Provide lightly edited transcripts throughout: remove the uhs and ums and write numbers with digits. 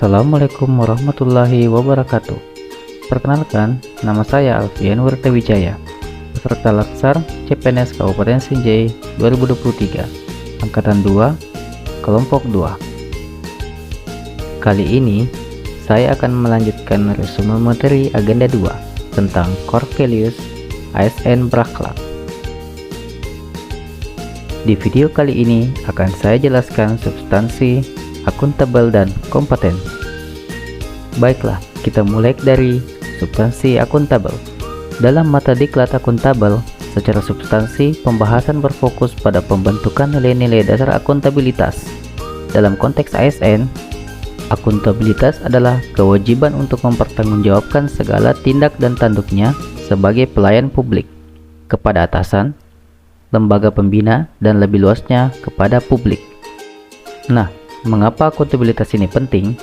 Assalamualaikum warahmatullahi wabarakatuh. Perkenalkan, nama saya Alfian Wirtawijaya, peserta Latsar CPNS Kabupaten Sinjai 2023, Angkatan 2, Kelompok 2. Kali ini, saya akan melanjutkan resume materi agenda 2 tentang Core Values ASN berakhlak. Di video kali ini akan saya jelaskan substansi akuntabel dan kompeten. Baiklah, kita mulai dari substansi akuntabel. Dalam mata diklat akuntabel, secara substansi pembahasan berfokus pada pembentukan nilai-nilai dasar akuntabilitas. Dalam konteks ASN, akuntabilitas adalah kewajiban untuk mempertanggungjawabkan segala tindak dan tanduknya sebagai pelayan publik kepada atasan, lembaga pembina, dan lebih luasnya kepada publik. Nah, mengapa akuntabilitas ini penting?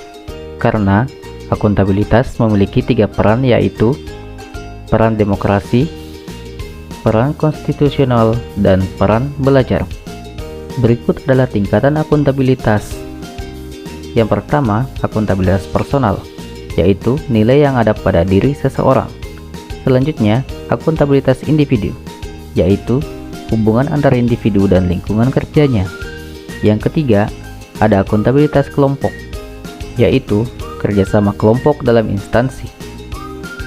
Karena akuntabilitas memiliki 3 peran, yaitu peran demokrasi, peran konstitusional, dan peran belajar. Berikut adalah tingkatan akuntabilitas. Yang pertama, akuntabilitas personal, yaitu nilai yang ada pada diri seseorang. Selanjutnya, akuntabilitas individu, yaitu hubungan antara individu dan lingkungan kerjanya. Yang ketiga, ada akuntabilitas kelompok, yaitu kerjasama kelompok dalam instansi.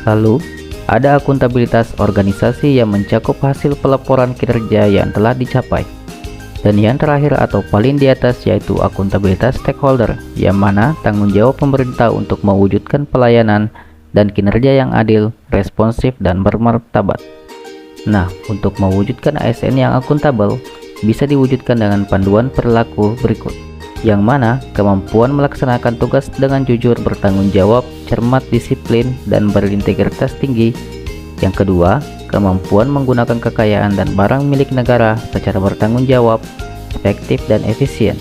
Lalu, ada akuntabilitas organisasi yang mencakup hasil pelaporan kinerja yang telah dicapai. Dan yang terakhir atau paling di atas yaitu akuntabilitas stakeholder, yang mana tanggung jawab pemerintah untuk mewujudkan pelayanan dan kinerja yang adil, responsif, dan bermartabat. Nah, untuk mewujudkan ASN yang akuntabel, bisa diwujudkan dengan panduan perilaku berikut. Yang mana kemampuan melaksanakan tugas dengan jujur, bertanggung jawab, cermat, disiplin, dan berintegritas tinggi. Yang kedua, kemampuan menggunakan kekayaan dan barang milik negara secara bertanggung jawab, efektif, dan efisien.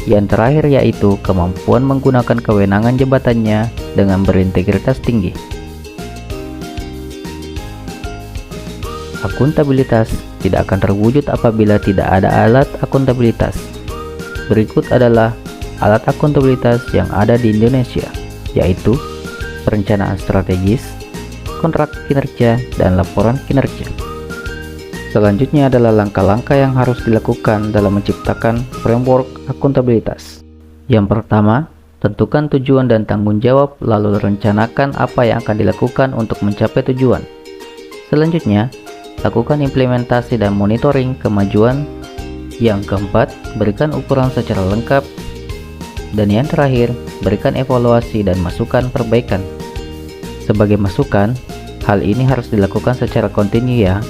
Yang terakhir yaitu kemampuan menggunakan kewenangan jabatannya dengan berintegritas tinggi. Akuntabilitas tidak akan terwujud apabila tidak ada alat akuntabilitas. Berikut adalah alat akuntabilitas yang ada di Indonesia, yaitu perencanaan strategis, kontrak kinerja, dan laporan kinerja. Selanjutnya adalah langkah-langkah yang harus dilakukan dalam menciptakan framework akuntabilitas. Yang pertama, tentukan tujuan dan tanggung jawab, lalu rencanakan apa yang akan dilakukan untuk mencapai tujuan. Selanjutnya, lakukan implementasi dan monitoring kemajuan. Yang keempat, berikan ukuran secara lengkap. Dan yang terakhir, berikan evaluasi dan masukan perbaikan. Sebagai masukan, hal ini harus dilakukan secara kontinu ya.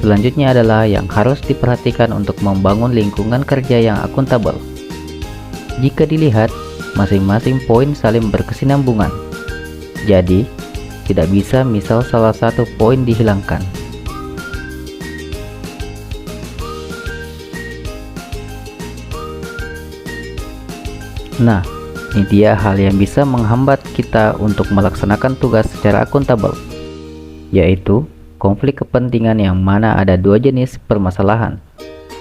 Selanjutnya adalah yang harus diperhatikan untuk membangun lingkungan kerja yang akuntabel. Jika dilihat, masing-masing poin saling berkesinambungan. Jadi, tidak bisa misal salah satu poin dihilangkan. Nah, ini dia hal yang bisa menghambat kita untuk melaksanakan tugas secara akuntabel, yaitu konflik kepentingan, yang mana ada 2 jenis permasalahan,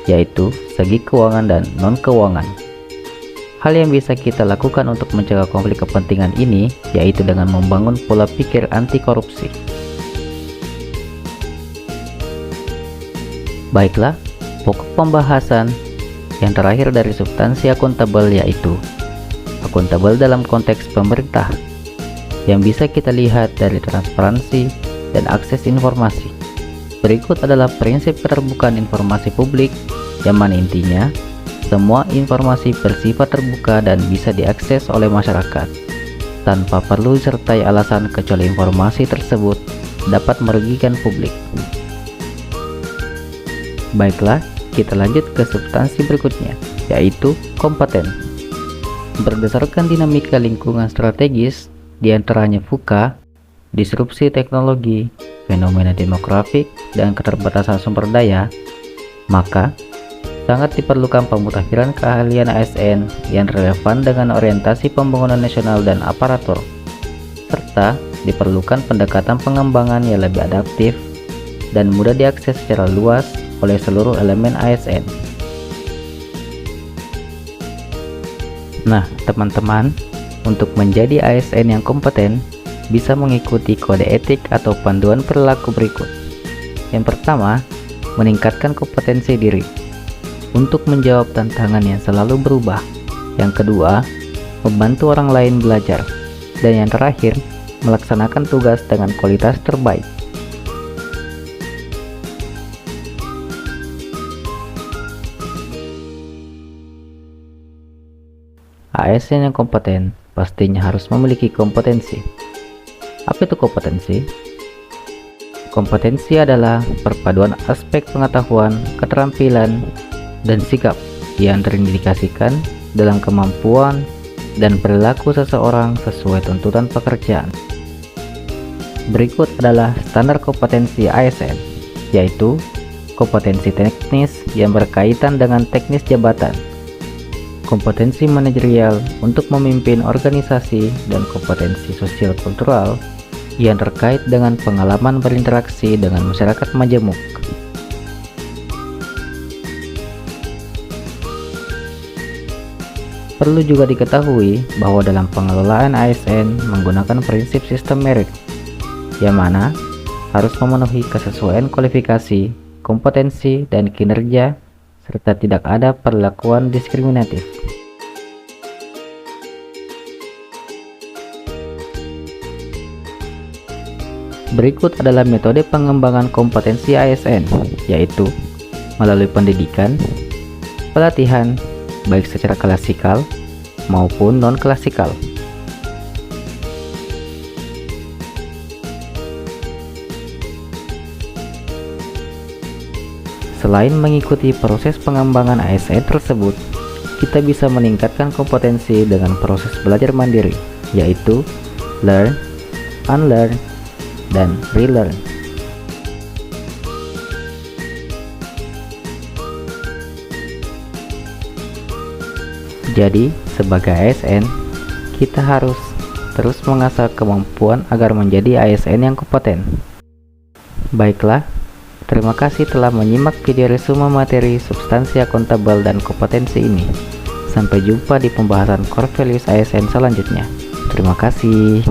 yaitu segi keuangan dan non-keuangan. Hal yang bisa kita lakukan untuk mencegah konflik kepentingan ini yaitu dengan membangun pola pikir anti korupsi. Baiklah, pokok pembahasan yang terakhir dari substansi akuntabel yaitu akuntabel dalam konteks pemerintah, yang bisa kita lihat dari transparansi dan akses informasi. Berikut adalah prinsip keterbukaan informasi publik, yang mana intinya semua informasi bersifat terbuka dan bisa diakses oleh masyarakat tanpa perlu disertai alasan kecuali informasi tersebut dapat merugikan publik. Baiklah, kita lanjut ke substansi berikutnya, yaitu kompeten. Berdasarkan dinamika lingkungan strategis, diantaranya VUCA, disrupsi teknologi, fenomena demografik, dan keterbatasan sumber daya, maka sangat diperlukan pemutakhiran keahlian ASN yang relevan dengan orientasi pembangunan nasional dan aparatur, serta diperlukan pendekatan pengembangan yang lebih adaptif dan mudah diakses secara luas oleh seluruh elemen ASN. Nah, teman-teman, untuk menjadi ASN yang kompeten, bisa mengikuti kode etik atau panduan perilaku berikut. Yang pertama, meningkatkan kompetensi diri untuk menjawab tantangan yang selalu berubah. Yang kedua, membantu orang lain belajar. Dan yang terakhir, melaksanakan tugas dengan kualitas terbaik. ASN yang kompeten pastinya harus memiliki kompetensi. Apa itu kompetensi? Kompetensi adalah perpaduan aspek pengetahuan, keterampilan, dan sikap yang terindikasikan dalam kemampuan dan perilaku seseorang sesuai tuntutan pekerjaan. Berikut adalah standar kompetensi ASN, yaitu kompetensi teknis yang berkaitan dengan teknis jabatan, kompetensi manajerial untuk memimpin organisasi, dan kompetensi sosial kultural yang terkait dengan pengalaman berinteraksi dengan masyarakat majemuk. Perlu juga diketahui bahwa dalam pengelolaan ASN menggunakan prinsip sistem merit, yang mana harus memenuhi kesesuaian kualifikasi, kompetensi, dan kinerja, serta tidak ada perlakuan diskriminatif. Berikut adalah metode pengembangan kompetensi ASN, yaitu melalui pendidikan, pelatihan, baik secara klasikal maupun non-klasikal. Selain mengikuti proses pengembangan ASN tersebut, kita bisa meningkatkan kompetensi dengan proses belajar mandiri, yaitu learn, unlearn, dan relearn. Jadi, sebagai ASN, kita harus terus mengasah kemampuan agar menjadi ASN yang kompeten. Baiklah, terima kasih telah menyimak video resume materi substansi akuntabel dan kompetensi ini. Sampai jumpa di pembahasan core values ASN selanjutnya. Terima kasih.